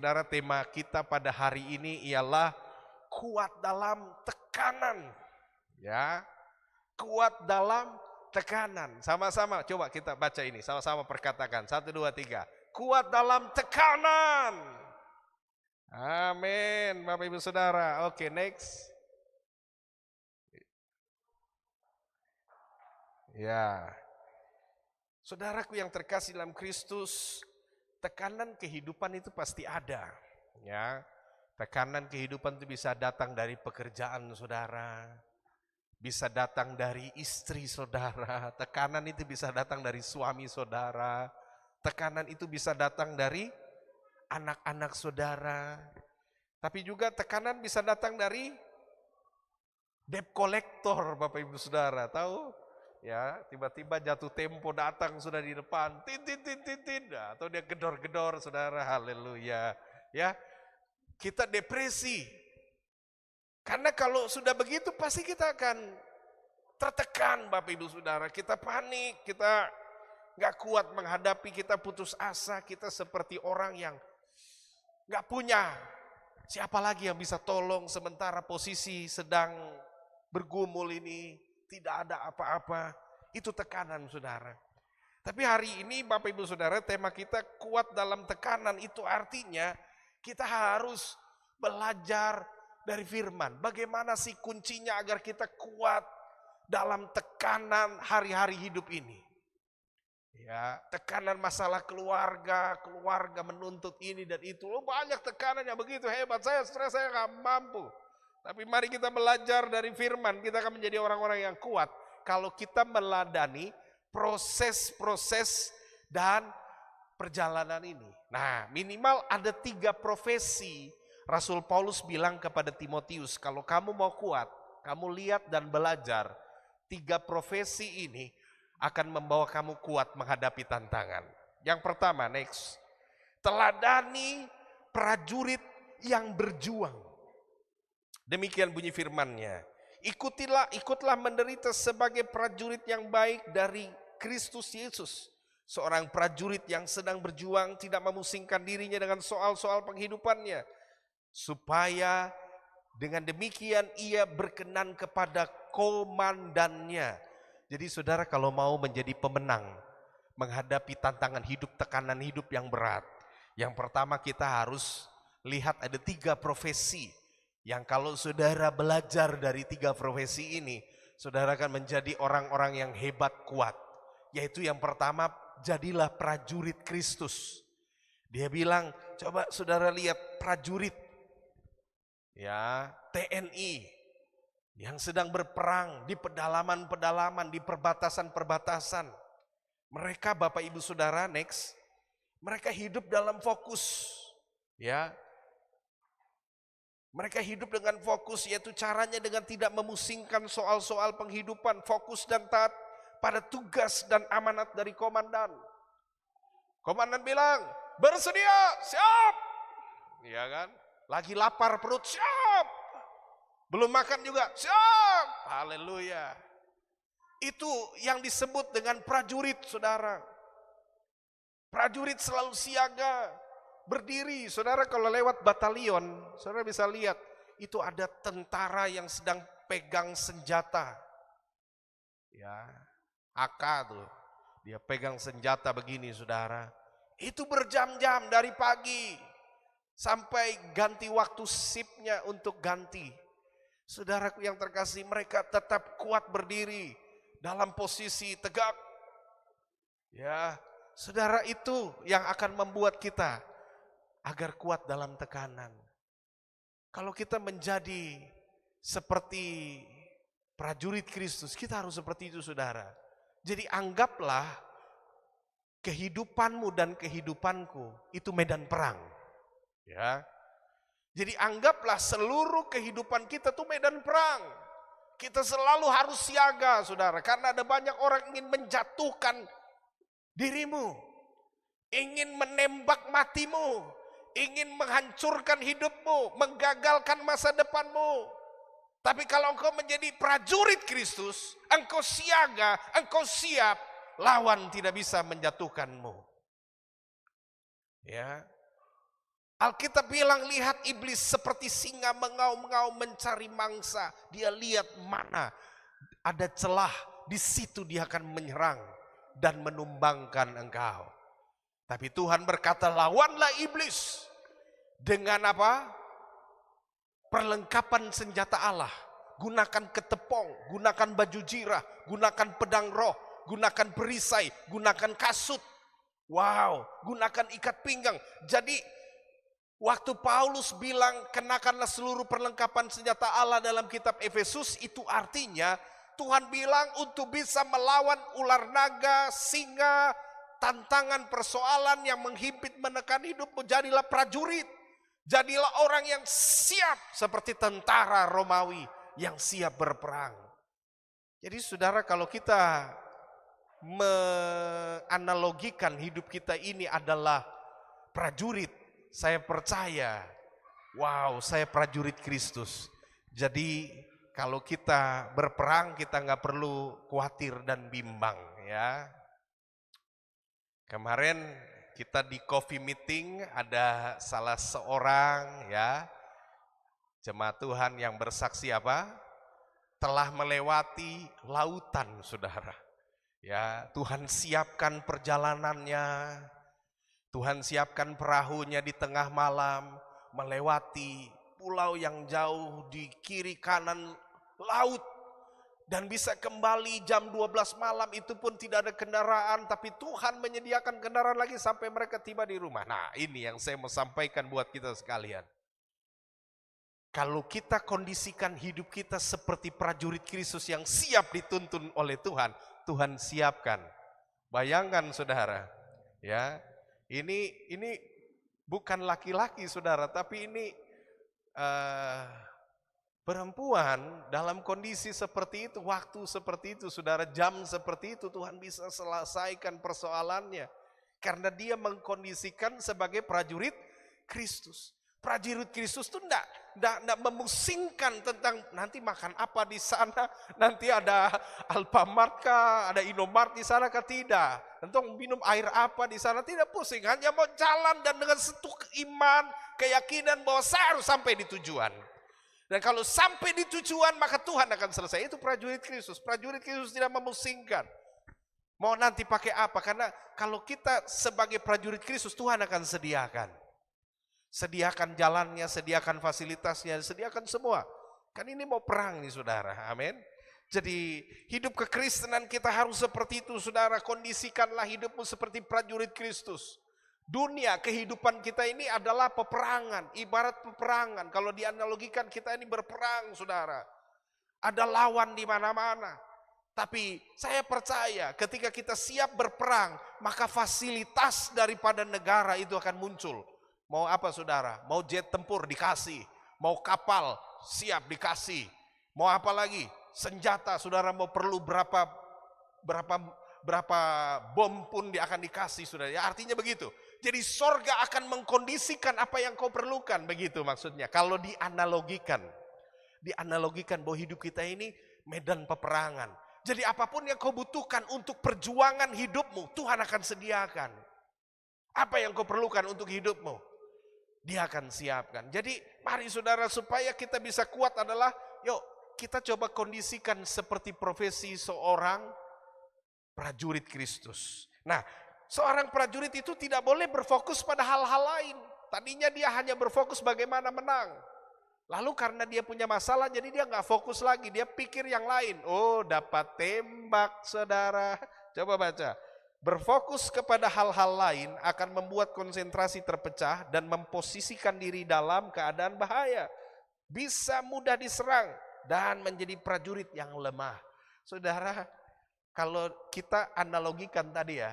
Saudara, tema kita pada hari ini ialah kuat dalam tekanan. Ya, kuat dalam tekanan. Sama-sama coba kita baca ini, sama-sama perkatakan. 1, 2, 3. Kuat dalam tekanan. Amin, Bapak Ibu Saudara. Oke, next. Ya. Saudaraku yang terkasih dalam Kristus, tekanan kehidupan itu pasti ada, ya. Tekanan kehidupan itu bisa datang dari pekerjaan saudara, bisa datang dari istri saudara, tekanan itu bisa datang dari suami saudara, tekanan itu bisa datang dari anak-anak saudara, tapi juga tekanan bisa datang dari debt collector, Bapak Ibu Saudara, tahu? Ya, tiba-tiba jatuh tempo datang sudah di depan, tin, atau dia gedor-gedor, saudara, haleluya. Ya, kita depresi. Karena kalau sudah begitu pasti kita akan tertekan, Bapak Ibu Saudara. Kita panik, kita gak kuat menghadapi, kita putus asa, kita seperti orang yang gak punya. Siapa lagi yang bisa tolong sementara posisi sedang bergumul ini, tidak ada apa-apa. Itu tekanan, saudara. Tapi hari ini Bapak Ibu Saudara, tema kita kuat dalam tekanan. Itu artinya kita harus belajar dari firman. Bagaimana sih kuncinya agar kita kuat dalam tekanan hari-hari hidup ini. Ya, tekanan masalah keluarga menuntut ini dan itu. Oh, banyak tekanan yang begitu hebat, saya stres, saya gak mampu. Tapi mari kita belajar dari firman, kita akan menjadi orang-orang yang kuat kalau kita meladani proses-proses dan perjalanan ini. Nah, minimal ada 3 profesi. Rasul Paulus bilang kepada Timotius, kalau kamu mau kuat, kamu lihat dan belajar 3 profesi ini akan membawa kamu kuat menghadapi tantangan. Yang pertama, next. Teladani prajurit yang berjuang. Demikian bunyi firman-Nya. Ikutlah menderita sebagai prajurit yang baik dari Kristus Yesus. Seorang prajurit yang sedang berjuang tidak memusingkan dirinya dengan soal-soal penghidupannya. Supaya dengan demikian ia berkenan kepada komandannya. Jadi saudara, kalau mau menjadi pemenang menghadapi tantangan hidup, tekanan hidup yang berat, yang pertama kita harus lihat ada 3 profesi. Yang kalau saudara belajar dari 3 profesi ini, saudara akan menjadi orang-orang yang hebat, kuat. Yaitu yang pertama, jadilah prajurit Kristus. Dia bilang, coba saudara lihat prajurit, ya, TNI yang sedang berperang di pedalaman-pedalaman, di perbatasan-perbatasan. Mereka, Bapak Ibu Saudara, next, mereka hidup dalam fokus, ya. Mereka hidup dengan fokus, yaitu caranya dengan tidak memusingkan soal-soal penghidupan, fokus dan taat pada tugas dan amanat dari komandan. Komandan bilang, bersedia, siap. Iya kan? Lagi lapar perut, siap. Belum makan juga, siap. Haleluya. Itu yang disebut dengan prajurit, saudara. Prajurit selalu siaga, berdiri. Saudara, kalau lewat batalion, saudara bisa lihat, itu ada tentara yang sedang pegang senjata. Ya, AK tuh, dia pegang senjata begini, saudara. Itu berjam-jam dari pagi sampai ganti waktu shiftnya untuk ganti. Saudaraku yang terkasih, mereka tetap kuat berdiri dalam posisi tegak. Ya, saudara, itu yang akan membuat kita agar kuat dalam tekanan. Kalau kita menjadi seperti prajurit Kristus, kita harus seperti itu, saudara. Jadi anggaplah kehidupanmu dan kehidupanku itu medan perang. Ya. Jadi anggaplah seluruh kehidupan kita itu medan perang. Kita selalu harus siaga, saudara, karena ada banyak orang ingin menjatuhkan dirimu, ingin menembak matimu, ingin menghancurkan hidupmu, menggagalkan masa depanmu. Tapi kalau engkau menjadi prajurit Kristus, engkau siaga, engkau siap, lawan tidak bisa menjatuhkanmu. Ya. Alkitab bilang, lihat iblis seperti singa mengaum-ngaum mencari mangsa. Dia lihat mana ada celah, di situ dia akan menyerang dan menumbangkan engkau. Tapi Tuhan berkata, lawanlah iblis dengan apa? Perlengkapan senjata Allah. Gunakan ketepong, gunakan baju jirah, gunakan pedang roh, gunakan perisai, gunakan kasut. Wow, gunakan ikat pinggang. Jadi waktu Paulus bilang kenakanlah seluruh perlengkapan senjata Allah dalam kitab Efesus, itu artinya Tuhan bilang untuk bisa melawan ular naga, singa, tantangan persoalan yang menghimpit menekan hidupmu, jadilah prajurit. Jadilah orang yang siap seperti tentara Romawi yang siap berperang. Jadi saudara, kalau kita menganalogikan hidup kita ini adalah prajurit, saya percaya, wow, saya prajurit Kristus. Jadi kalau kita berperang, kita nggak perlu khawatir dan bimbang ya. Kemarin kita di coffee meeting ada salah seorang ya jemaat Tuhan yang bersaksi apa? Telah melewati lautan, saudara. Ya, Tuhan siapkan perjalanannya. Tuhan siapkan perahunya di tengah malam melewati pulau yang jauh di kiri kanan laut. Dan bisa kembali jam 12 malam, itu pun tidak ada kendaraan, tapi Tuhan menyediakan kendaraan lagi sampai mereka tiba di rumah. Nah, ini yang saya mau sampaikan buat kita sekalian. Kalau kita kondisikan hidup kita seperti prajurit Kristus yang siap dituntun oleh Tuhan, Tuhan siapkan. Bayangkan saudara, ya, ini bukan laki-laki saudara, tapi ini perempuan dalam kondisi seperti itu, waktu seperti itu, saudara, jam seperti itu, Tuhan bisa selesaikan persoalannya. Karena dia mengkondisikan sebagai prajurit Kristus. Prajurit Kristus itu enggak memusingkan tentang nanti makan apa di sana, nanti ada Alfamart kah, ada Indomart di sana kah, tidak. Tentu minum air apa di sana, tidak pusing, hanya mau jalan dan dengan setuk iman, keyakinan bahwa saya harus sampai di tujuan. Dan kalau sampai di tujuan, maka Tuhan akan selesai. Itu prajurit Kristus. Prajurit Kristus tidak memusingkan. Mau nanti pakai apa? Karena kalau kita sebagai prajurit Kristus, Tuhan akan sediakan. Sediakan jalannya, sediakan fasilitasnya, sediakan semua. Kan ini mau perang nih saudara, amin. Jadi hidup kekristenan kita harus seperti itu saudara. Kondisikanlah hidupmu seperti prajurit Kristus. Dunia kehidupan kita ini adalah peperangan, ibarat peperangan. Kalau dianalogikan kita ini berperang saudara. Ada lawan di mana-mana. Tapi saya percaya ketika kita siap berperang, maka fasilitas daripada negara itu akan muncul. Mau apa saudara? Mau jet tempur dikasih, mau kapal siap dikasih, mau apa lagi? Senjata saudara mau perlu berapa bom pun dia akan dikasih saudara. Ya, artinya begitu. Jadi sorga akan mengkondisikan apa yang kau perlukan, begitu maksudnya. Kalau dianalogikan bahwa hidup kita ini medan peperangan. Jadi apapun yang kau butuhkan untuk perjuangan hidupmu, Tuhan akan sediakan. Apa yang kau perlukan untuk hidupmu, Dia akan siapkan. Jadi mari saudara, supaya kita bisa kuat adalah, yuk kita coba kondisikan seperti profesi seorang prajurit Kristus. Nah, seorang prajurit itu tidak boleh berfokus pada hal-hal lain. Tadinya dia hanya berfokus bagaimana menang. Lalu karena dia punya masalah, jadi dia nggak fokus lagi. Dia pikir yang lain. Oh, dapat tembak saudara. Coba baca. Berfokus kepada hal-hal lain akan membuat konsentrasi terpecah dan memposisikan diri dalam keadaan bahaya. Bisa mudah diserang dan menjadi prajurit yang lemah. Saudara, kalau kita analogikan tadi ya,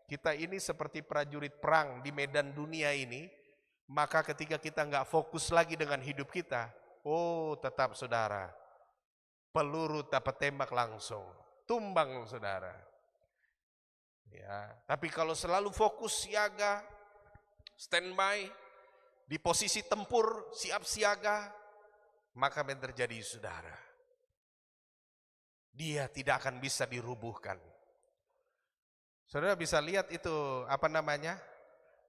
kita ini seperti prajurit perang di medan dunia ini, maka ketika kita nggak fokus lagi dengan hidup kita, oh tetap saudara, peluru dapat tembak langsung, tumbang saudara. Ya, tapi kalau selalu fokus siaga, standby, di posisi tempur, siap siaga, maka yang terjadi saudara, dia tidak akan bisa dirubuhkan. Saudara bisa lihat itu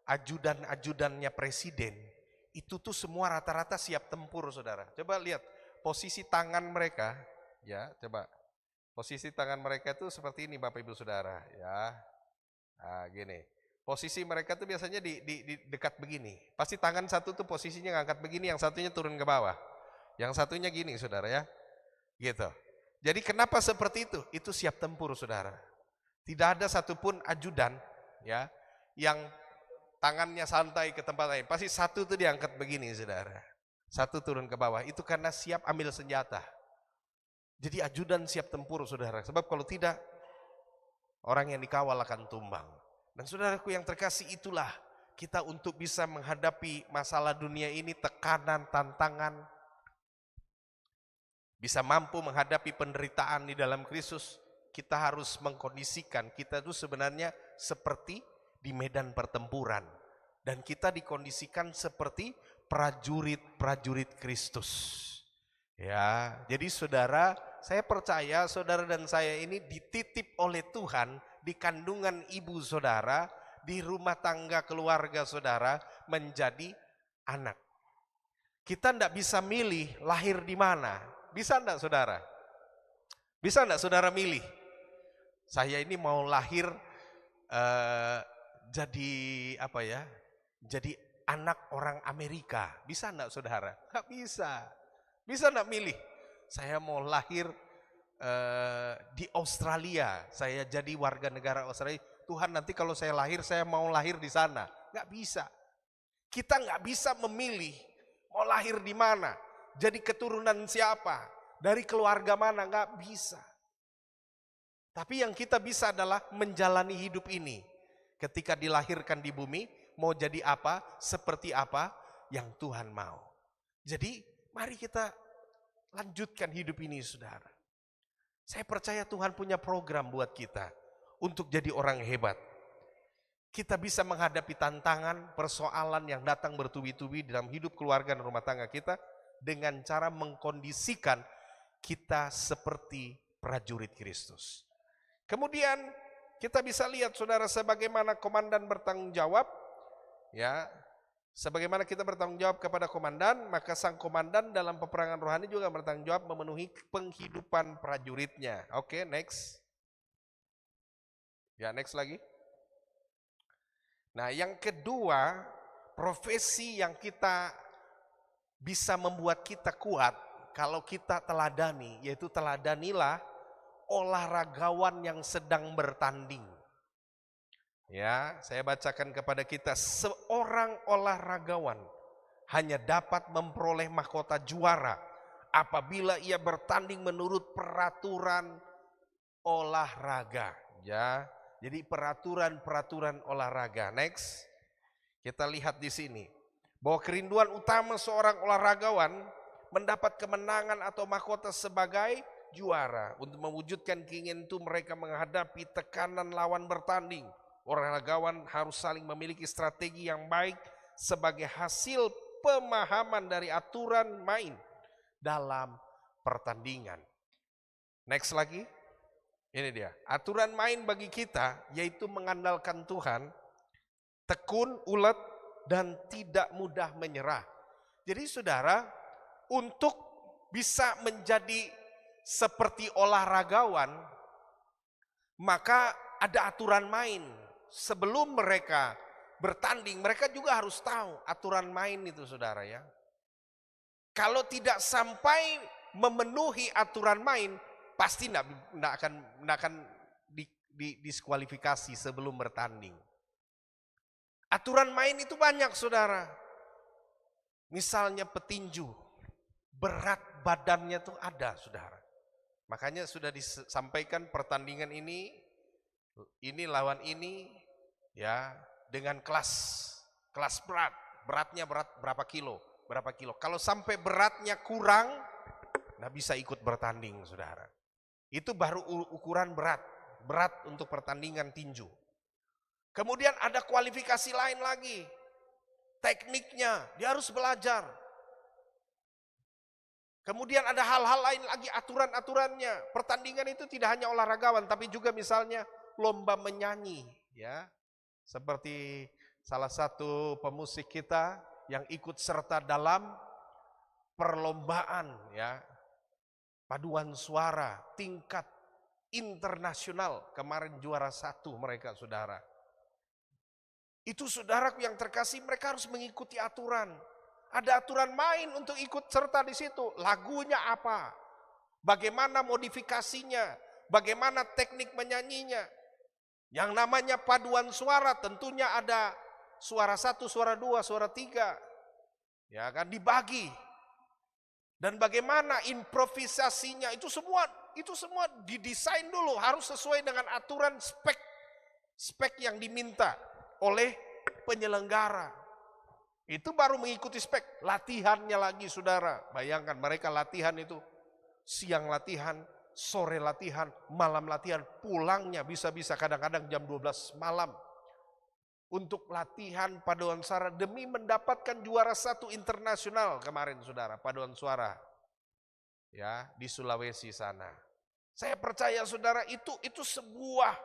ajudan-ajudannya presiden itu tuh semua rata-rata siap tempur, saudara. Coba lihat posisi tangan mereka, ya, coba. Posisi tangan mereka itu seperti ini, Bapak Ibu Saudara, ya. Nah, gini. Posisi mereka tuh biasanya di dekat begini. Pasti tangan satu tuh posisinya ngangkat begini, yang satunya turun ke bawah. Yang satunya gini, saudara ya. Gitu. Jadi kenapa seperti itu? Itu siap tempur, saudara. Tidak ada satupun ajudan ya yang tangannya santai ke tempat lain. Pasti satu tuh diangkat begini, saudara. Satu turun ke bawah. Itu karena siap ambil senjata. Jadi ajudan siap tempur, saudara. Sebab kalau tidak, orang yang dikawal akan tumbang. Dan saudaraku yang terkasih, itulah kita untuk bisa menghadapi masalah dunia ini, tekanan, tantangan, bisa mampu menghadapi penderitaan di dalam Kristus. Kita harus mengkondisikan, kita itu sebenarnya seperti di medan pertempuran. Dan kita dikondisikan seperti prajurit-prajurit Kristus. Ya, jadi saudara, saya percaya saudara dan saya ini dititip oleh Tuhan di kandungan ibu saudara, di rumah tangga keluarga saudara, menjadi anak. Kita tidak bisa milih lahir di mana. Bisa enggak saudara? Bisa enggak saudara milih? Saya ini mau lahir jadi apa ya? Jadi anak orang Amerika. Bisa enggak saudara? Enggak bisa. Bisa enggak milih? Saya mau lahir di Australia. Saya jadi warga negara Australia. Tuhan, nanti kalau saya lahir, saya mau lahir di sana. Enggak bisa. Kita enggak bisa memilih mau lahir di mana. Jadi keturunan siapa? Dari keluarga mana? Enggak bisa. Tapi yang kita bisa adalah menjalani hidup ini. Ketika dilahirkan di bumi, mau jadi apa, seperti apa yang Tuhan mau. Jadi mari kita lanjutkan hidup ini, saudara. Saya percaya Tuhan punya program buat kita untuk jadi orang hebat. Kita bisa menghadapi tantangan, persoalan yang datang bertubi-tubi dalam hidup keluarga dan rumah tangga kita dengan cara mengkondisikan kita seperti prajurit Kristus. Kemudian kita bisa lihat saudara, sebagaimana komandan bertanggung jawab, ya, sebagaimana kita bertanggung jawab kepada komandan, maka sang komandan dalam peperangan rohani juga bertanggung jawab memenuhi penghidupan prajuritnya. Oke, next. Ya, next lagi. Nah, yang kedua, profesi yang kita bisa membuat kita kuat kalau kita teladani, yaitu teladanilah olahragawan yang sedang bertanding. Ya, saya bacakan kepada kita, seorang olahragawan hanya dapat memperoleh mahkota juara apabila ia bertanding menurut peraturan olahraga. Ya, jadi peraturan-peraturan olahraga. Next, kita lihat di sini bahwa kerinduan utama seorang olahragawan mendapat kemenangan atau mahkota sebagai juara. Untuk mewujudkan keinginan itu, mereka menghadapi tekanan lawan bertanding. Olahragawan harus saling memiliki strategi yang baik sebagai hasil pemahaman dari aturan main dalam pertandingan. Next lagi. Ini dia. Aturan main bagi kita yaitu mengandalkan Tuhan, tekun, ulet, dan tidak mudah menyerah. Jadi saudara, untuk bisa menjadi seperti olahragawan, maka ada aturan main. Sebelum mereka bertanding, mereka juga harus tahu aturan main itu, saudara ya. Kalau tidak sampai memenuhi aturan main, pasti tidak akan diskualifikasi sebelum bertanding. Aturan main itu banyak, saudara. Misalnya petinju, berat badannya tuh ada, saudara. Makanya sudah disampaikan pertandingan ini lawan ini, ya, dengan kelas beratnya berapa kilo. Kalau sampai beratnya kurang, nggak bisa ikut bertanding, saudara. Itu baru ukuran berat untuk pertandingan tinju. Kemudian ada kualifikasi lain lagi, tekniknya dia harus belajar. Kemudian ada hal-hal lain lagi, aturan-aturannya. Pertandingan itu tidak hanya olahragawan, tapi juga misalnya lomba menyanyi, ya. Seperti salah satu pemusik kita, yang ikut serta dalam perlombaan ya paduan suara tingkat internasional. Kemarin juara 1 mereka, saudara. Itu saudaraku yang terkasih, mereka harus mengikuti aturan. Ada aturan main untuk ikut serta di situ. Lagunya apa? Bagaimana modifikasinya? Bagaimana teknik menyanyinya? Yang namanya paduan suara tentunya ada suara 1, suara 2, suara 3. Ya kan, dibagi. Dan bagaimana improvisasinya, itu semua didesain dulu, harus sesuai dengan aturan spek yang diminta oleh penyelenggara. Itu baru mengikuti spek. Latihannya lagi, saudara. Bayangkan mereka latihan itu siang latihan, sore latihan, malam latihan, pulangnya bisa-bisa kadang-kadang jam 12 malam untuk latihan paduan suara demi mendapatkan juara 1 internasional kemarin, saudara, paduan suara ya di Sulawesi sana. Saya percaya, saudara, itu sebuah,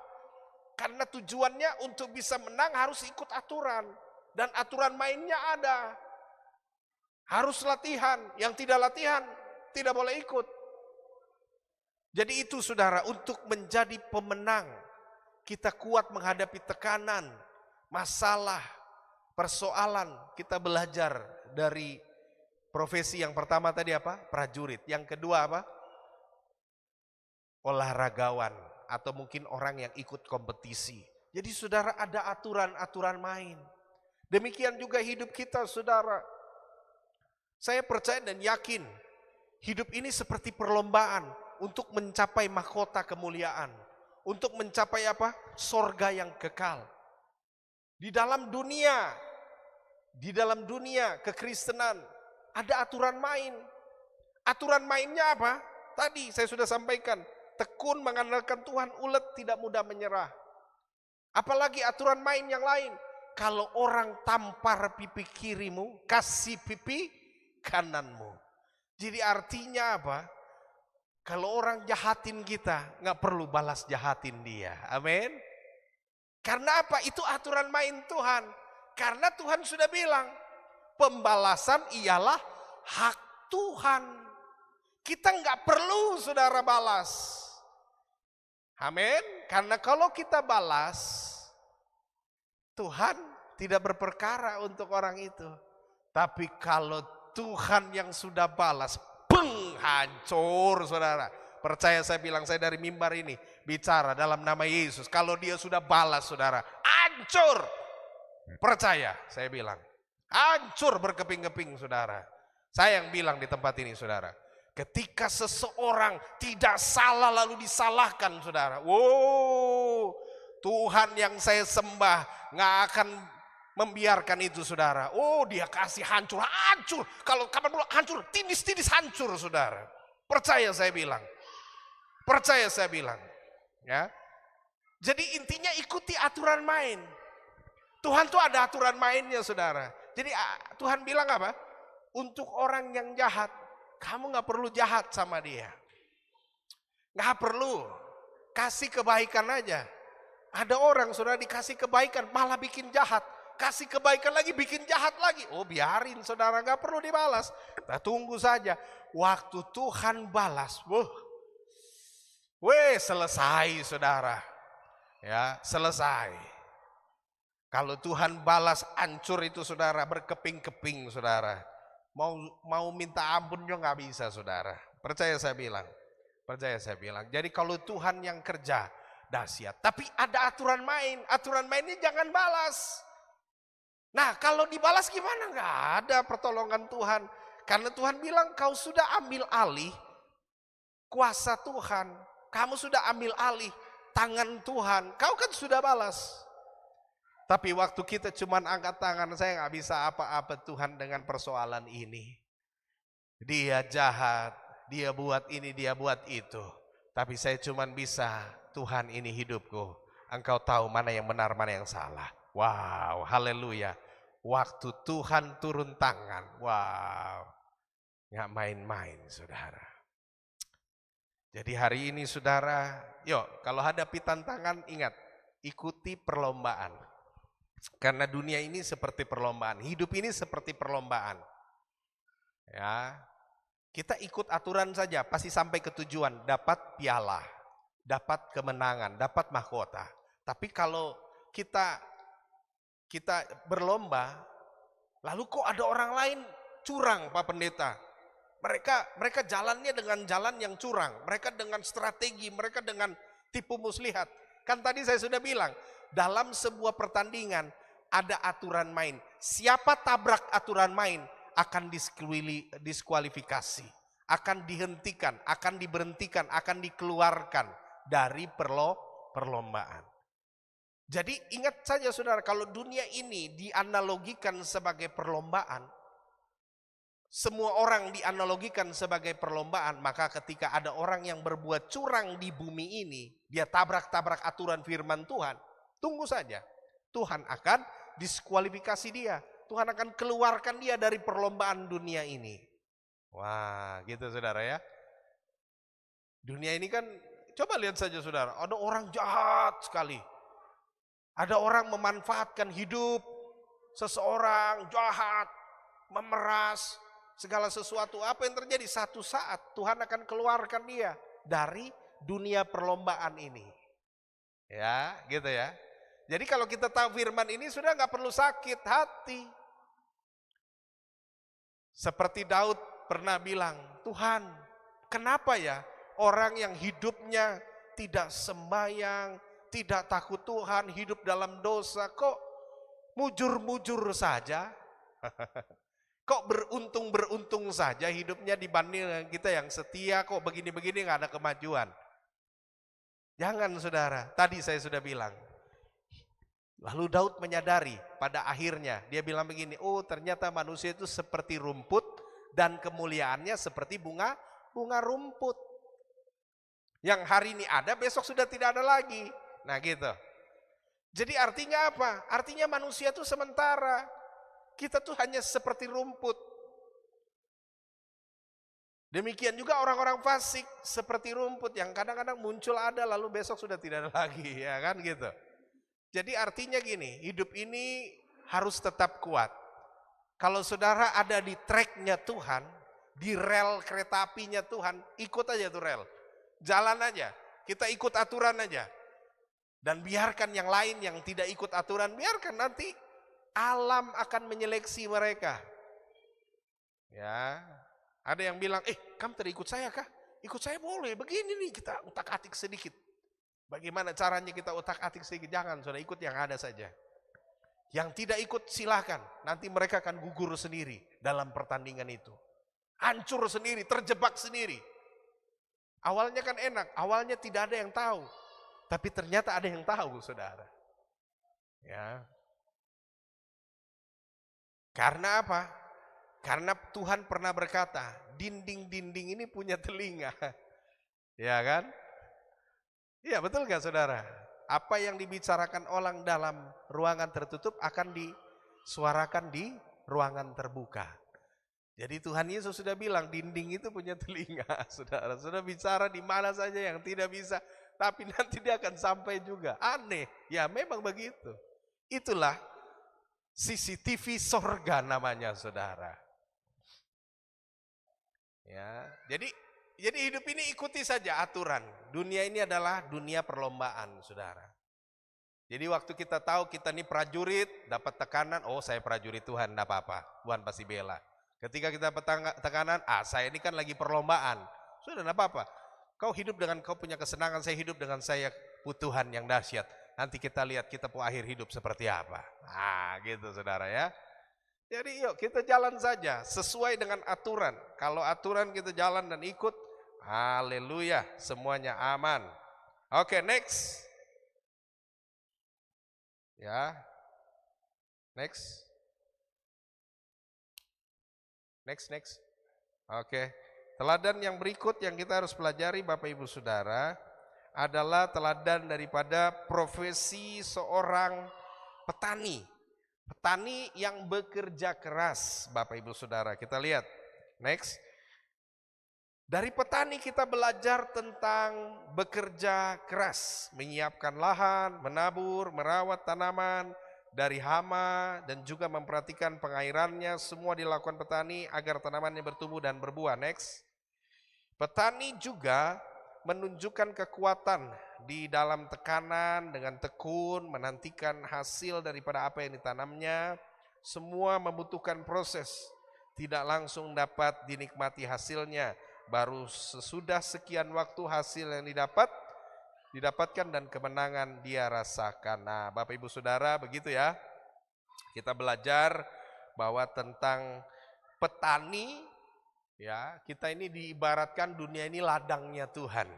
karena tujuannya untuk bisa menang harus ikut aturan. Dan aturan mainnya ada. Harus latihan. Yang tidak latihan tidak boleh ikut. Jadi itu, saudara, untuk menjadi pemenang kita kuat menghadapi tekanan, masalah, persoalan. Kita belajar dari profesi yang pertama tadi apa? Prajurit. Yang kedua apa? Olahragawan. Atau mungkin orang yang ikut kompetisi. Jadi saudara, ada aturan-aturan main. Demikian juga hidup kita, saudara. Saya percaya dan yakin hidup ini seperti perlombaan untuk mencapai mahkota kemuliaan, untuk mencapai apa? Sorga yang kekal. Di dalam dunia kekristenan ada aturan main. Aturan mainnya apa? Tadi saya sudah sampaikan, tekun mengandalkan Tuhan, ulet, tidak mudah menyerah. Apalagi aturan main yang lain. Kalau orang tampar pipi kirimu, kasih pipi kananmu. Jadi artinya apa? Kalau orang jahatin kita, nggak perlu balas jahatin dia. Amin. Karena apa? Itu aturan main Tuhan. Karena Tuhan sudah bilang, pembalasan ialah hak Tuhan. Kita nggak perlu, saudara, balas. Amin. Karena kalau kita balas, Tuhan tidak berperkara untuk orang itu. Tapi kalau Tuhan yang sudah balas, hancur, saudara. Percaya saya bilang, saya dari mimbar ini bicara dalam nama Yesus. Kalau dia sudah balas, saudara, hancur. Percaya, saya bilang, hancur berkeping-keping, saudara. Saya yang bilang di tempat ini, saudara. Ketika seseorang tidak salah lalu disalahkan, saudara. Wow, Tuhan yang saya sembah nggak akan membiarkan itu, saudara. Oh, dia kasih hancur. Kalau kapan dulu hancur, tindis-tindis hancur, saudara. Percaya saya bilang. Percaya saya bilang. Ya. Jadi intinya ikuti aturan main. Tuhan tuh ada aturan mainnya, saudara. Jadi Tuhan bilang apa? Untuk orang yang jahat, kamu nggak perlu jahat sama dia. Nggak perlu. Kasih kebaikan aja. Ada orang, saudara, dikasih kebaikan malah bikin jahat. Kasih kebaikan lagi bikin jahat lagi. Oh, biarin, saudara, nggak perlu dibalas. Kita tunggu saja. Waktu Tuhan balas, selesai, saudara. Ya, selesai. Kalau Tuhan balas hancur itu, saudara, berkeping-keping, saudara. Mau minta ampun juga nggak bisa, saudara. Percaya saya bilang. Percaya saya bilang. Jadi kalau Tuhan yang kerja, dahsyat. Tapi ada aturan main. Aturan mainnya jangan balas. Nah, kalau dibalas gimana? Nggak ada pertolongan Tuhan. Karena Tuhan bilang, kau sudah ambil alih kuasa Tuhan. Kamu sudah ambil alih tangan Tuhan. Kau kan sudah balas. Tapi waktu kita cuman angkat tangan, saya nggak bisa apa-apa Tuhan dengan persoalan ini. Dia jahat, dia buat ini, dia buat itu. Tapi saya cuman bisa, Tuhan, ini hidupku. Engkau tahu mana yang benar, mana yang salah. Wow, haleluya. Waktu Tuhan turun tangan, wow. Nggak main-main, saudara. Jadi hari ini, saudara, yuk kalau hadapi tantangan, ingat, ikuti perlombaan. Karena dunia ini seperti perlombaan, hidup ini seperti perlombaan. Ya, kita ikut aturan saja, pasti sampai ke tujuan, dapat piala, dapat kemenangan, dapat mahkota. Tapi kalau kita berlomba, lalu kok ada orang lain curang, Pak Pendeta? Mereka jalannya dengan jalan yang curang, mereka dengan strategi, mereka dengan tipu muslihat. Kan tadi saya sudah bilang, dalam sebuah pertandingan ada aturan main. Siapa tabrak aturan main akan diskualifikasi, akan dihentikan, akan diberhentikan, akan dikeluarkan dari perlombaan. Jadi ingat saja saudara, kalau dunia ini dianalogikan sebagai perlombaan, semua orang dianalogikan sebagai perlombaan, maka ketika ada orang yang berbuat curang di bumi ini, dia tabrak-tabrak aturan firman Tuhan, tunggu saja, Tuhan akan diskualifikasi dia, Tuhan akan keluarkan dia dari perlombaan dunia ini. Wah, gitu saudara ya. Dunia ini kan, coba lihat saja saudara, ada orang jahat sekali. Ada orang memanfaatkan hidup seseorang jahat, memeras segala sesuatu. Apa yang terjadi? Satu saat Tuhan akan keluarkan dia dari dunia perlombaan ini. Ya, gitu ya. Jadi kalau kita tahu firman ini sudah nggak perlu sakit hati. Seperti Daud pernah bilang, Tuhan, kenapa ya orang yang hidupnya tidak sembahyang, tidak takut Tuhan, hidup dalam dosa, kok mujur-mujur saja? Kok beruntung-beruntung saja hidupnya dibanding dengan kita yang setia, kok begini-begini nggak ada kemajuan? Jangan saudara, tadi saya sudah bilang. Lalu Daud menyadari pada akhirnya, dia bilang begini, oh ternyata manusia itu seperti rumput dan kemuliaannya seperti bunga rumput. Yang hari ini ada, besok sudah tidak ada lagi. Nah gitu. Jadi artinya apa? Artinya manusia itu sementara. Kita tuh hanya seperti rumput. Demikian juga orang-orang fasik seperti rumput yang kadang-kadang muncul ada lalu besok sudah tidak ada lagi, ya kan gitu. Jadi artinya gini, hidup ini harus tetap kuat. Kalau saudara ada di tracknya Tuhan, di rel kereta apinya Tuhan, ikut aja tuh rel. Jalan aja, kita ikut aturan aja. Dan biarkan yang lain yang tidak ikut aturan, biarkan nanti alam akan menyeleksi mereka. Ya, ada yang bilang, kamu tidak ikut saya kah? Ikut saya boleh, begini nih kita utak-atik sedikit. Bagaimana caranya kita utak-atik sedikit? Jangan, sudah ikut yang ada saja. Yang tidak ikut silahkan, nanti mereka akan gugur sendiri dalam pertandingan itu. Hancur sendiri, terjebak sendiri. Awalnya kan enak, awalnya tidak ada yang tahu. Tapi ternyata ada yang tahu, saudara. Ya. Karena apa? Karena Tuhan pernah berkata, dinding-dinding ini punya telinga. Ya kan? Iya, betul gak saudara? Apa yang dibicarakan orang dalam ruangan tertutup akan disuarakan di ruangan terbuka. Jadi Tuhan Yesus sudah bilang dinding itu punya telinga, saudara. Sudah bicara di mana saja yang tidak bisa, tapi nanti dia akan sampai juga. Aneh, ya memang begitu. Itulah CCTV sorga namanya, saudara. Ya, jadi hidup ini ikuti saja aturan. Dunia ini adalah dunia perlombaan, saudara. Jadi waktu kita tahu kita ini prajurit, dapat tekanan, oh saya prajurit Tuhan, enggak apa-apa, Tuhan pasti bela. Ketika kita tekanan, saya ini kan lagi perlombaan, sudah enggak apa-apa. Kau hidup dengan kau punya kesenangan, saya hidup dengan saya Tuhan yang dahsyat. Nanti kita lihat kita mau akhir hidup seperti apa. Nah gitu saudara ya. Jadi yuk kita jalan saja sesuai dengan aturan. Kalau aturan kita jalan dan ikut, haleluya, semuanya aman. Oke, next. Ya. Next. Next. Oke. Teladan yang berikut yang kita harus pelajari Bapak Ibu Saudara adalah teladan daripada profesi seorang petani. Petani yang bekerja keras, Bapak Ibu Saudara. Kita lihat. Next. Dari petani kita belajar tentang bekerja keras, menyiapkan lahan, menabur, merawat tanaman, dari hama, dan juga memperhatikan pengairannya. Semua dilakukan petani agar tanamannya bertumbuh dan berbuah. Next. Petani juga menunjukkan kekuatan di dalam tekanan dengan tekun, menantikan hasil daripada apa yang ditanamnya. Semua membutuhkan proses, tidak langsung dapat dinikmati hasilnya. Baru sesudah sekian waktu hasil yang didapatkan dan kemenangan dia rasakan. Nah, Bapak Ibu Saudara, begitu ya. Kita belajar bahwa tentang petani, ya, kita ini diibaratkan dunia ini ladangnya Tuhan,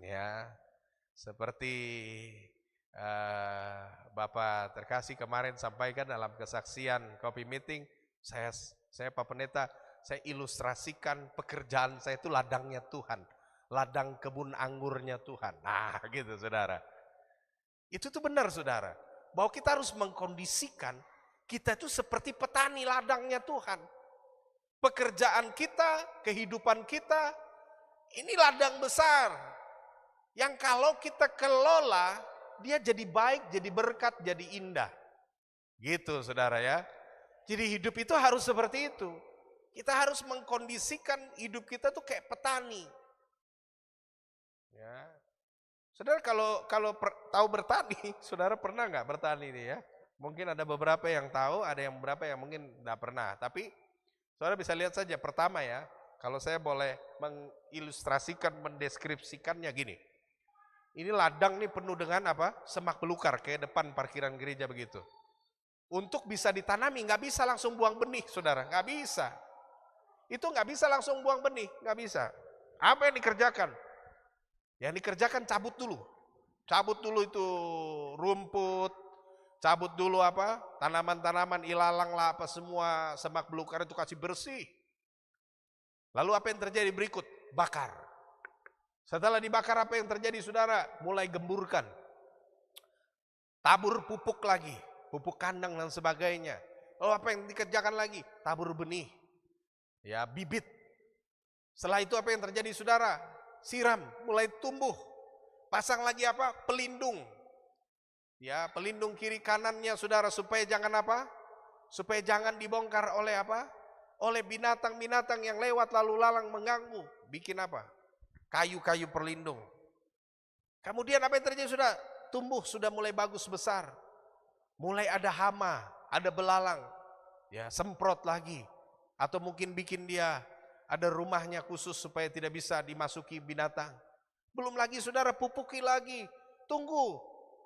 ya. Seperti Bapak terkasih kemarin sampaikan dalam kesaksian Kopi Meeting, saya Pak Pendeta, saya ilustrasikan pekerjaan saya itu ladangnya Tuhan, ladang kebun anggurnya Tuhan. Nah, gitu Saudara. Itu tuh benar Saudara, bahwa kita harus mengkondisikan kita itu seperti petani ladangnya Tuhan. Pekerjaan kita, kehidupan kita, ini ladang besar. Yang kalau kita kelola, dia jadi baik, jadi berkat, jadi indah. Gitu Saudara ya. Jadi hidup itu harus seperti itu. Kita harus mengkondisikan hidup kita tuh kayak petani. Ya. Saudara kalau tahu bertani, Saudara pernah nggak bertani ini ya? Mungkin ada beberapa yang tahu, ada yang beberapa yang mungkin nggak pernah. Tapi Saudara bisa lihat saja pertama ya, kalau saya boleh mengilustrasikan, mendeskripsikannya gini. Ini ladang nih penuh dengan apa? Semak belukar kayak depan parkiran gereja begitu. Untuk bisa ditanami nggak bisa langsung buang benih, Saudara, nggak bisa. Itu nggak bisa langsung buang benih, nggak bisa. Apa yang dikerjakan? Yang dikerjakan cabut dulu itu rumput, cabut dulu apa? Tanaman-tanaman ilalang lah apa semua semak belukar itu kasih bersih. Lalu apa yang terjadi berikut? Bakar. Setelah dibakar apa yang terjadi Saudara? Mulai gemburkan. Tabur pupuk lagi, pupuk kandang dan sebagainya. Lalu apa yang dikerjakan lagi? Tabur benih. Ya, bibit. Setelah itu apa yang terjadi Saudara? Siram, mulai tumbuh. Pasang lagi apa? Pelindung. Ya, pelindung kiri kanannya Saudara supaya jangan apa? Supaya jangan dibongkar oleh apa? Oleh binatang-binatang yang lewat lalu lalang mengganggu. Bikin apa? Kayu-kayu perlindung. Kemudian apa yang terjadi Saudara? Tumbuh sudah mulai bagus besar. Mulai ada hama, ada belalang. Ya, semprot lagi. Atau mungkin bikin dia ada rumahnya khusus supaya tidak bisa dimasuki binatang. Belum lagi Saudara pupuki lagi. Tunggu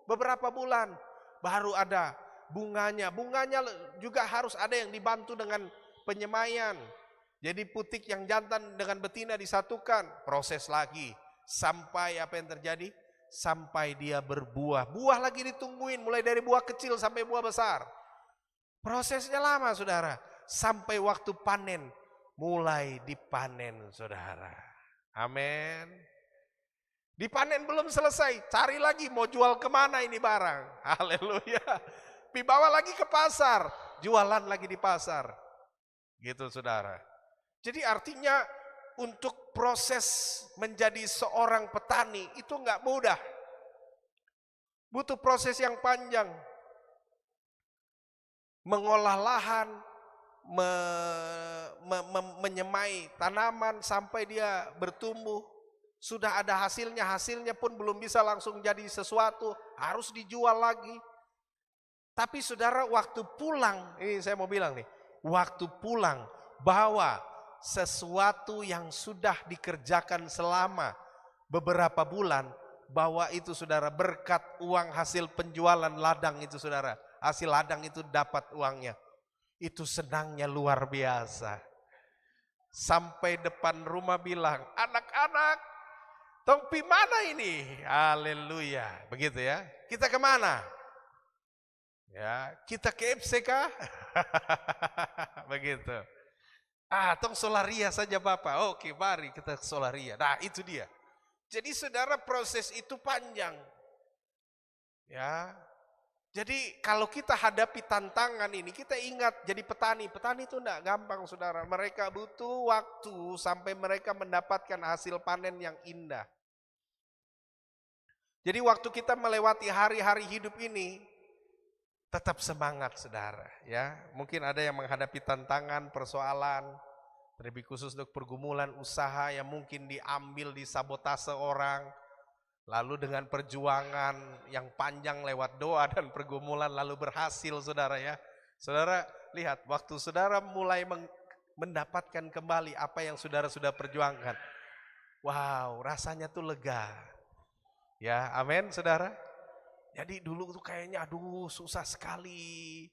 beberapa bulan baru ada bunganya. Bunganya juga harus ada yang dibantu dengan penyemaian. Jadi putik yang jantan dengan betina disatukan. Proses lagi. Sampai apa yang terjadi? Sampai dia berbuah. Buah lagi ditungguin. Mulai dari buah kecil sampai buah besar. Prosesnya lama Saudara. Sampai waktu panen. Mulai dipanen Saudara. Amin. Dipanen belum selesai. Cari lagi mau jual kemana ini barang. Haleluya. Dibawa lagi ke pasar. Jualan lagi di pasar. Gitu Saudara. Jadi artinya untuk proses menjadi seorang petani itu enggak mudah. Butuh proses yang panjang. Mengolah lahan, menyemai tanaman sampai dia bertumbuh. Sudah ada hasilnya pun belum bisa langsung jadi sesuatu, harus dijual lagi. Tapi Saudara waktu pulang, ini saya mau bilang nih, waktu pulang bawa sesuatu yang sudah dikerjakan selama beberapa bulan, bawa itu Saudara berkat uang hasil penjualan ladang itu Saudara. Hasil ladang itu dapat uangnya. Itu senangnya luar biasa. Sampai depan rumah bilang, anak-anak, topi mana ini? Haleluya. Begitu ya. Kita kemana? Ya, kita ke FC kah? Begitu. Tong Solaria saja Bapak. Oke, mari kita ke Solaria. Nah, itu dia. Jadi Saudara proses itu panjang. Ya. Jadi kalau kita hadapi tantangan ini, kita ingat jadi petani. Petani itu enggak gampang Saudara. Mereka butuh waktu sampai mereka mendapatkan hasil panen yang indah. Jadi waktu kita melewati hari-hari hidup ini, Tetap semangat saudara ya. Mungkin ada yang menghadapi tantangan, persoalan, terlebih khusus untuk pergumulan usaha yang mungkin diambil, disabotase orang. Lalu dengan perjuangan yang panjang lewat doa dan pergumulan lalu berhasil saudara ya. Saudara lihat waktu saudara mulai mendapatkan kembali apa yang saudara sudah perjuangkan. Wow, rasanya tuh lega. Ya, amin saudara. Jadi dulu tuh kayaknya aduh susah sekali.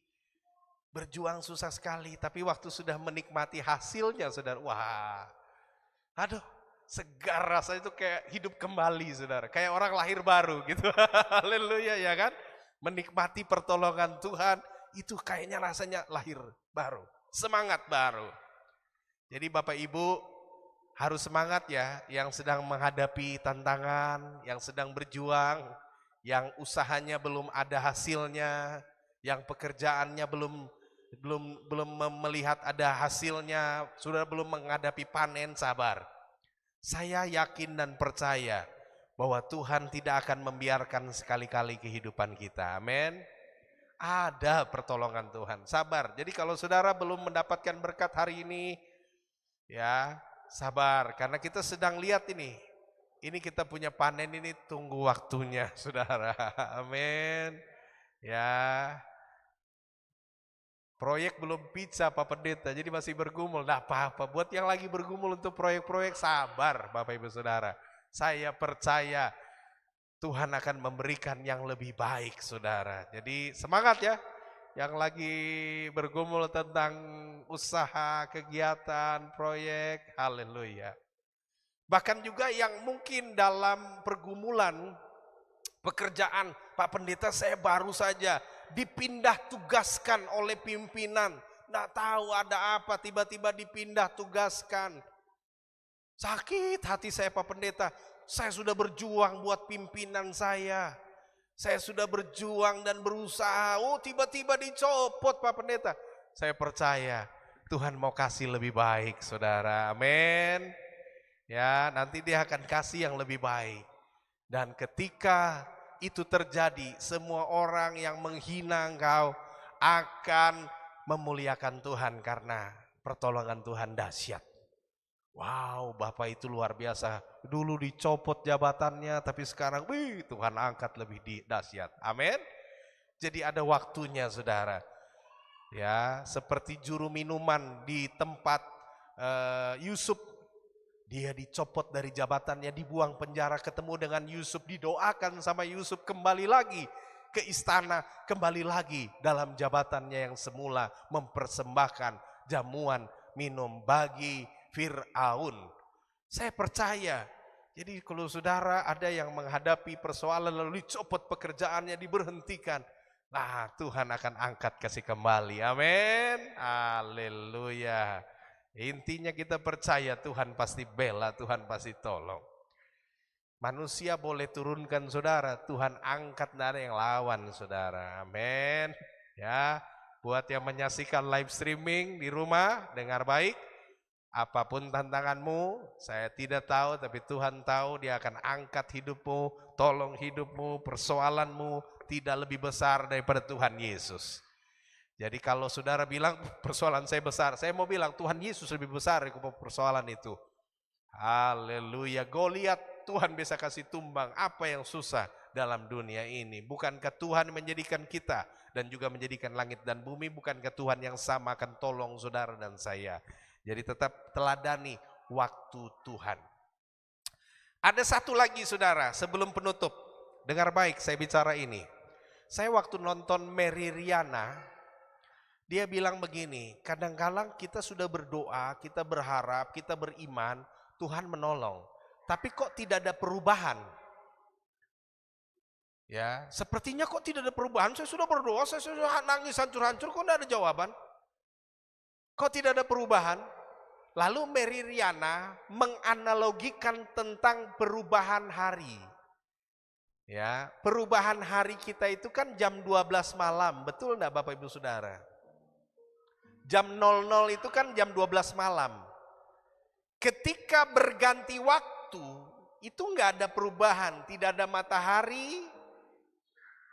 Berjuang susah sekali, tapi waktu sudah menikmati hasilnya saudara, wah. Aduh, segar rasanya itu kayak hidup kembali saudara, kayak orang lahir baru gitu. Haleluya ya kan? Menikmati pertolongan Tuhan itu kayaknya rasanya lahir baru, semangat baru. Jadi Bapak Ibu harus semangat ya, yang sedang menghadapi tantangan, yang sedang berjuang, yang usahanya belum ada hasilnya, yang pekerjaannya belum melihat ada hasilnya, sudah belum menghadapi panen, sabar. Saya yakin dan percaya bahwa Tuhan tidak akan membiarkan sekali-kali kehidupan kita. Amin. Ada pertolongan Tuhan. Sabar. Jadi kalau saudara belum mendapatkan berkat hari ini, ya sabar. Karena kita sedang lihat ini. Ini kita punya panen ini, tunggu waktunya saudara. Amin. Ya. Proyek belum pizza Pak Pendeta, jadi masih bergumul. Nah apa-apa, buat yang lagi bergumul untuk proyek-proyek, sabar Bapak Ibu Saudara. Saya percaya Tuhan akan memberikan yang lebih baik saudara. Jadi semangat ya, yang lagi bergumul tentang usaha, kegiatan, proyek, haleluya. Bahkan juga yang mungkin dalam pergumulan pekerjaan, Pak Pendeta saya baru saja dipindah tugaskan oleh pimpinan, nggak tahu ada apa, tiba-tiba dipindah tugaskan. Sakit hati saya Pak Pendeta, saya sudah berjuang buat pimpinan saya sudah berjuang dan berusaha, tiba-tiba dicopot Pak Pendeta. Saya percaya Tuhan mau kasih lebih baik saudara, amin. Ya, nanti dia akan kasih yang lebih baik. Dan ketika itu terjadi, semua orang yang menghina engkau akan memuliakan Tuhan karena pertolongan Tuhan dahsyat. Wow, Bapak itu luar biasa. Dulu dicopot jabatannya, tapi sekarang Tuhan angkat lebih dahsyat. Amin. Jadi ada waktunya saudara. Ya, seperti juru minuman di tempat Yusuf. Dia dicopot dari jabatannya, dibuang penjara, ketemu dengan Yusuf, didoakan sama Yusuf, kembali lagi ke istana, kembali lagi dalam jabatannya yang semula, mempersembahkan jamuan minum bagi Fir'aun. Saya percaya, jadi kalau saudara ada yang menghadapi persoalan lalu dicopot pekerjaannya, diberhentikan, nah Tuhan akan angkat kasih kembali, amin, haleluya. Intinya kita percaya Tuhan pasti bela, Tuhan pasti tolong. Manusia boleh turunkan saudara, Tuhan angkat, dari yang lawan saudara, amin. Ya, buat yang menyaksikan live streaming di rumah, dengar baik. Apapun tantanganmu, saya tidak tahu, tapi Tuhan tahu, dia akan angkat hidupmu, tolong hidupmu, persoalanmu tidak lebih besar daripada Tuhan Yesus. Jadi kalau saudara bilang persoalan saya besar, saya mau bilang Tuhan Yesus lebih besar dari persoalan itu. Haleluya. Goliat Tuhan bisa kasih tumbang apa yang susah dalam dunia ini. Bukankah Tuhan menjadikan kita dan juga menjadikan langit dan bumi? Bukankah Tuhan yang sama akan tolong saudara dan saya? Jadi tetap teladani waktu Tuhan. Ada satu lagi saudara, sebelum penutup. Dengar baik saya bicara ini. Saya waktu nonton Mary Riana, dia bilang begini, kadang-kadang kita sudah berdoa, kita berharap, kita beriman, Tuhan menolong. Tapi kok tidak ada perubahan? Ya, sepertinya kok tidak ada perubahan, saya sudah berdoa, saya sudah nangis hancur-hancur, kok tidak ada jawaban? Kok tidak ada perubahan? Lalu Mary Riana menganalogikan tentang perubahan hari. Ya, perubahan hari kita itu kan jam 12 malam, betul enggak Bapak Ibu Saudara? Jam 00 itu kan jam 12 malam. Ketika berganti waktu, itu enggak ada perubahan, tidak ada matahari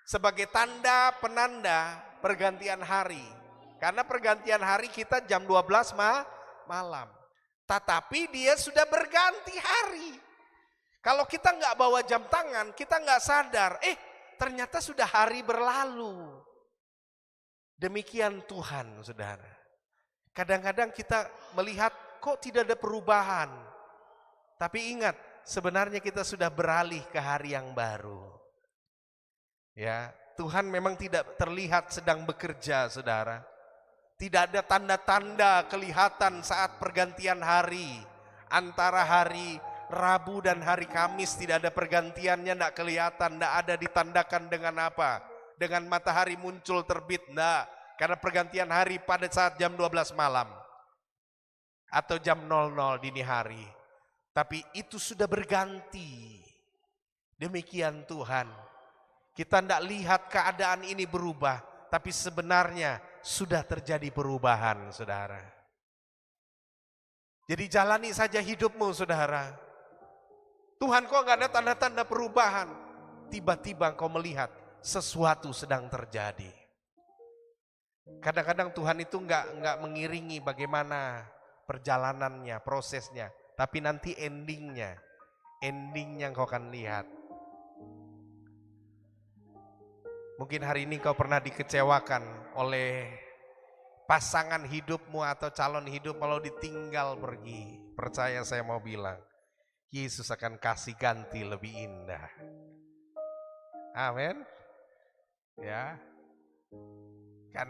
sebagai tanda penanda pergantian hari. Karena pergantian hari kita jam 12 malam. Tetapi dia sudah berganti hari. Kalau kita nggak bawa jam tangan, kita nggak sadar, ternyata sudah hari berlalu. Demikian Tuhan, saudara. Kadang-kadang kita melihat kok tidak ada perubahan. Tapi ingat, sebenarnya kita sudah beralih ke hari yang baru. Ya, Tuhan memang tidak terlihat sedang bekerja, saudara. Tidak ada tanda-tanda kelihatan saat pergantian hari. Antara hari Rabu dan hari Kamis tidak ada pergantiannya, tidak kelihatan, tidak ada ditandakan dengan apa? Dengan matahari muncul terbit, tidak. Karena pergantian hari pada saat jam 12 malam. Atau jam 00 dini hari. Tapi itu sudah berganti. Demikian Tuhan. Kita tidak lihat keadaan ini berubah. Tapi sebenarnya sudah terjadi perubahan, saudara. Jadi jalani saja hidupmu, saudara. Tuhan kok gak ada tanda-tanda perubahan. Tiba-tiba kau melihat sesuatu sedang terjadi. Kadang-kadang Tuhan itu nggak mengiringi bagaimana perjalanannya, prosesnya, tapi nanti endingnya kau akan lihat. Mungkin hari ini kau pernah dikecewakan oleh pasangan hidupmu atau calon hidup kalau ditinggal pergi. Percaya saya mau bilang, Yesus akan kasih ganti lebih indah. Amin. Ya.